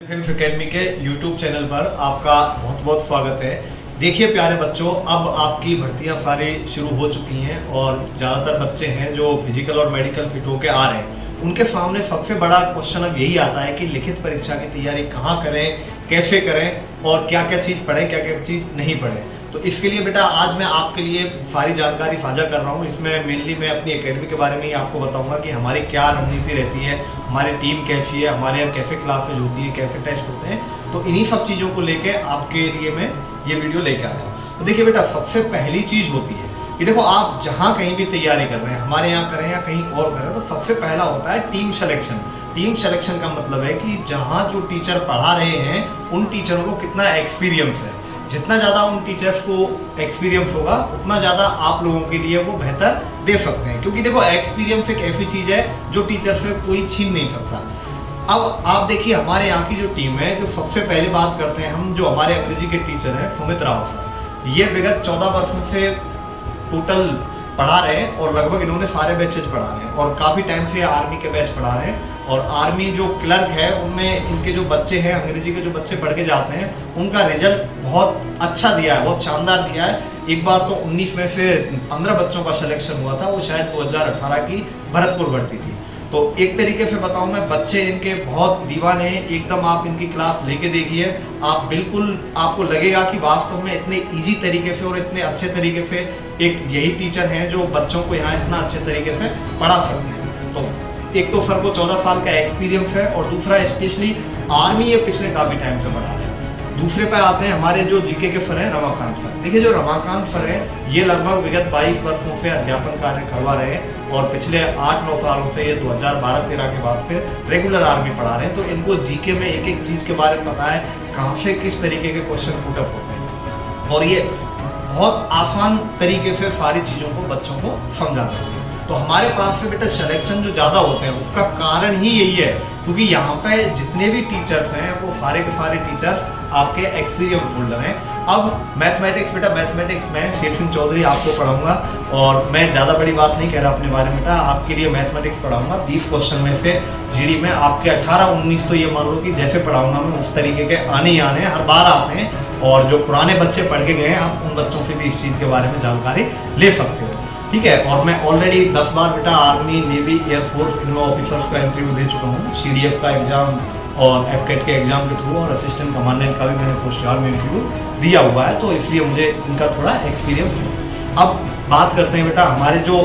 Films academy के YouTube channel पर आपका बहुत बहुत स्वागत है। देखिए प्यारे बच्चों, अब आपकी भर्तियां सारी शुरू हो चुकी हैं और ज़्यादातर बच्चे हैं जो फिजिकल और मेडिकल फिट होके आ रहे हैं। उनके सामने सबसे बड़ा क्वेश्चन अब यही आता है कि लिखित परीक्षा की तैयारी कहाँ करें, कैसे करें और क्या क्या चीज़ पढ़ें, क्या क्या चीज़ नहीं पढ़ें। तो इसके लिए बेटा आज मैं आपके लिए सारी जानकारी साझा कर रहा हूँ। इसमें मेनली मैं अपनी एकेडमी के बारे में ही आपको बताऊंगा कि हमारी क्या रणनीति रहती है, हमारी टीम कैसी है, हमारे यहाँ कैसे क्लासेज होती है, कैसे टेस्ट होते हैं। तो इन्हीं सब चीज़ों को लेके आपके लिए मैं ये वीडियो लेके आया हूँ। तो देखिए बेटा, सबसे पहली चीज़ होती है कि देखो आप जहाँ कहीं भी तैयारी कर रहे हैं, हमारे यहाँ करें या कहीं और करें, तो सबसे पहला होता है टीम सिलेक्शन। टीम सिलेक्शन का मतलब है कि जहाँ जो टीचर पढ़ा रहे हैं उन टीचरों को कितना एक्सपीरियंस है। जितना ज़्यादा उन टीचर्स को एक्सपीरियंस होगा उतना ज़्यादा आप लोगों के लिए वो बेहतर दे सकते हैं, क्योंकि देखो एक्सपीरियंस एक ऐसी चीज़ है जो टीचर से कोई छीन नहीं सकता। अब आप देखिए हमारे यहाँ की जो टीम है, जो सबसे पहले बात करते हैं हम, जो हमारे अंग्रेजी के टीचर हैं सुमित राव सर, ये विगत 14 वर्षों से टोटल पढ़ा रहे हैं और लगभग इन्होंने सारे बैचेज पढ़ा रहे हैं और काफ़ी टाइम से आर्मी के बैच पढ़ा रहे हैं। और आर्मी जो क्लर्क है उनमें इनके जो बच्चे हैं, अंग्रेजी के जो बच्चे पढ़ के जाते हैं, उनका रिजल्ट बहुत अच्छा दिया है, बहुत शानदार दिया है। एक बार तो 19 में से 15 बच्चों का सिलेक्शन हुआ था, वो शायद 2018 की भरतपुर भर्ती थी। तो एक तरीके से बताऊं मैं, बच्चे इनके बहुत दीवाने हैं। एकदम आप इनकी क्लास लेके देखिए, आप बिल्कुल आपको लगेगा कि वास्तव में इतने इजी तरीके से और इतने अच्छे तरीके से एक यही टीचर हैं जो बच्चों को यहाँ इतना अच्छे तरीके से पढ़ा सकते हैं। तो एक तो सर को 14 साल का एक्सपीरियंस है और दूसरा स्पेशली आर्मी ये पिछले काफ़ी टाइम से पढ़ा रहे हैं। दूसरे पे आते हैं हमारे जो जीके के सर हैं रमाकांत सर। देखिए जो रमाकांत सर हैं ये लगभग विगत 22 वर्षों से अध्यापन कार्य करवा रहे हैं और पिछले 8-9 सालों से ये 2012-13 के बाद फिर रेगुलर आर्मी पढ़ा रहे हैं। तो इनको जीके में एक एक चीज़ के बारे में पता है, कहाँ से किस तरीके के क्वेश्चन पुटअप होते हैं और ये बहुत आसान तरीके से सारी चीज़ों को बच्चों को समझाते हैं। तो हमारे पास से बेटा सिलेक्शन जो ज़्यादा होते हैं उसका कारण ही यही है, क्योंकि यहाँ पे जितने भी टीचर्स हैं वो सारे के सारे टीचर्स आपके एक्सपीरियंस होल्डर हैं। अब मैथमेटिक्स बेटा, मैथमेटिक्स में शेर सिंह चौधरी आपको पढ़ाऊंगा और मैं ज़्यादा बड़ी बात नहीं कह रहा अपने बारे में बेटा, आपके लिए मैथमेटिक्स पढ़ाऊंगा। 20 क्वेश्चन में से जीडी में आपके 18-19 तो ये मान लो कि जैसे पढ़ाऊंगा मैं उस तरीके के आने ही आने हर बार आते हैं। और जो पुराने बच्चे पढ़ के गए हैं आप उन बच्चों से भी इस चीज़ के बारे में जानकारी ले सकते हो, ठीक है। और मैं ऑलरेडी 10 बार बेटा आर्मी, नेवी, एयरफोर्स इनमें ऑफिसर्स का इंटरव्यू दे चुका हूँ। सीडीएफ का एग्जाम और एफकेट के एग्जाम के थ्रू और असिस्टेंट कमांडेंट का भी मैंने पोस्ट में इंटरव्यू दिया हुआ है, तो इसलिए मुझे इनका थोड़ा एक्सपीरियंस है। अब बात करते हैं बेटा हमारे जो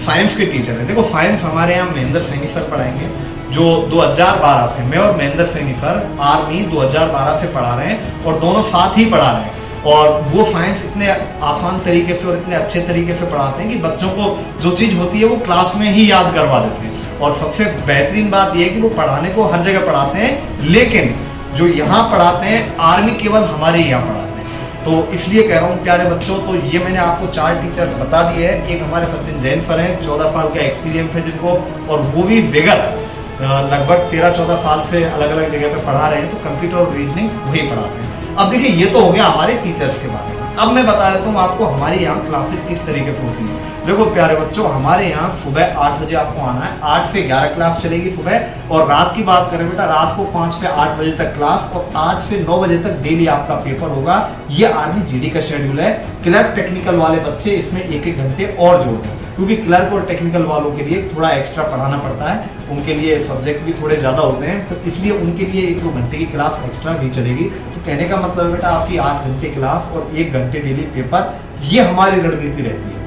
साइंस के टीचर हैं। देखो साइंस हमारे यहाँ महेंद्र सैनी सर पढ़ाएंगे, जो 2012 से, मैं और महेंद्र सैनी सर आर्मी 2012 से पढ़ा रहे हैं और दोनों साथ ही पढ़ा रहे हैं। और वो साइंस इतने आसान तरीके से और इतने अच्छे तरीके से पढ़ाते हैं कि बच्चों को जो चीज़ होती है वो क्लास में ही याद करवा देते हैं। और सबसे बेहतरीन बात यह है कि वो पढ़ाने को हर जगह पढ़ाते हैं, लेकिन जो यहाँ पढ़ाते हैं आर्मी केवल हमारे यहाँ पढ़ाते हैं। तो इसलिए कह रहा हूँ प्यारे बच्चों, तो ये मैंने आपको 4 टीचर्स बता दिए हैं। एक हमारे सचिन जैन सर हैं, 14 साल का एक्सपीरियंस है जिनको, और वो भी विगत लगभग 13-14 साल से अलग अलग जगह पे पढ़ा रहे हैं। तो कंप्यूटर और रीजनिंग वही पढ़ाते हैं। अब देखिए ये तो हो गया हमारे टीचर्स के बारे में। अब मैं बता देता हूँ आपको हमारे यहाँ क्लासेस किस तरीके से होती है। देखो प्यारे बच्चों, हमारे यहाँ सुबह 8 बजे आपको आना है। 8 से 11 क्लास चलेगी सुबह, और रात की बात करें बेटा, रात को 5 से 8 बजे तक क्लास और 8 से 9 बजे तक डेली आपका पेपर होगा। ये आर्मी जीडी का शेड्यूल है। क्लर्क टेक्निकल वाले बच्चे इसमें 1-1 घंटे और जोड़ दें, क्योंकि क्लर्क और टेक्निकल वालों के लिए थोड़ा एक्स्ट्रा पढ़ाना पड़ता है, उनके लिए सब्जेक्ट भी थोड़े ज़्यादा होते हैं, तो इसलिए उनके लिए 1-2 घंटे की क्लास एक्स्ट्रा भी चलेगी। तो कहने का मतलब है बेटा आपकी 8 घंटे क्लास और 1 घंटे डेली पेपर, ये हमारी रणनीति रहती है।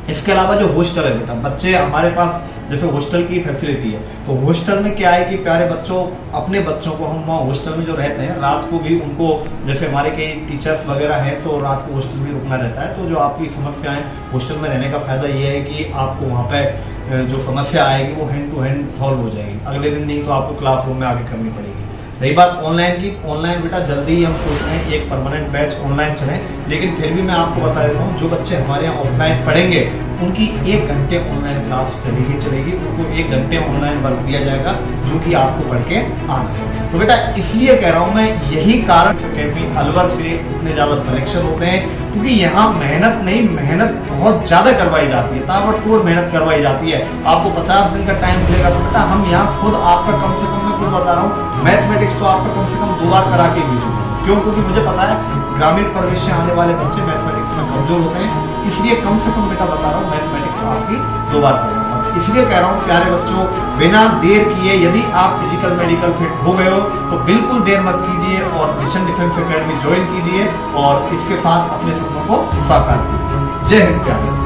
इसके अलावा जो हॉस्टल है बेटा, बच्चे हमारे पास जैसे हॉस्टल की फैसिलिटी है, तो हॉस्टल में क्या है कि प्यारे बच्चों, अपने बच्चों को हम वहाँ हॉस्टल में जो रहते हैं रात को भी उनको, जैसे हमारे कई टीचर्स वगैरह हैं तो रात को हॉस्टल में रुकना रहता है। तो जो आपकी समस्याएं, हॉस्टल में रहने का फ़ायदा ये है कि आपको वहाँ पे जो समस्या आएगी वो हैंड टू हैंड सॉल्व हो जाएगी, अगले दिन नहीं तो आपको क्लासरूम में आगे करनी पड़ेगी। रही बात ऑनलाइन की, ऑनलाइन बेटा जल्दी ही हम सोच रहे हैं एक परमानेंट बैच ऑनलाइन चलें, लेकिन फिर भी मैं आपको बता देता हूँ जो बच्चे हमारे यहाँ ऑफलाइन पढ़ेंगे उनकी 1 घंटे ऑनलाइन क्लास चलेगी, उनको 1 घंटे ऑनलाइन वर्क दिया जाएगा जो कि आपको पढ़ के आना है। तो बेटा इसलिए कह रहा हूँ मैं, यही कारण एकेडमी अलवर से इतने ज्यादा सिलेक्शन होते हैं, क्योंकि यहाँ मेहनत नहीं, मेहनत बहुत ज्यादा करवाई जाती है, ताबड़तोड़ मेहनत करवाई जाती है। आपको 50 दिन का टाइम मिलेगा। तो बेटा हम यहाँ खुद आपका कम से कम, मैं खुद बता रहा हूँ, मैथमेटिक्स तो आपका कम से कम 2 बार करा के भेजूंगा। क्यों? क्योंकि मुझे पता है ग्रामीण परिवेश से आने वाले बच्चे मैथमेटिक्स में कमजोर होते हैं, इसलिए कम से कम बेटा बता रहा हूँ मैथमेटिक्स आपकी 2 बार करवाऊंगा। इसलिए कह रहा हूँ प्यारे बच्चों, बिना देर किए यदि आप फिजिकल मेडिकल फिट हो गए हो तो बिल्कुल देर मत कीजिए और मिशन डिफेंस एकेडमी ज्वाइन कीजिए और इसके साथ अपने सपनों को साकार कीजिए। जय हिंद प्यारे।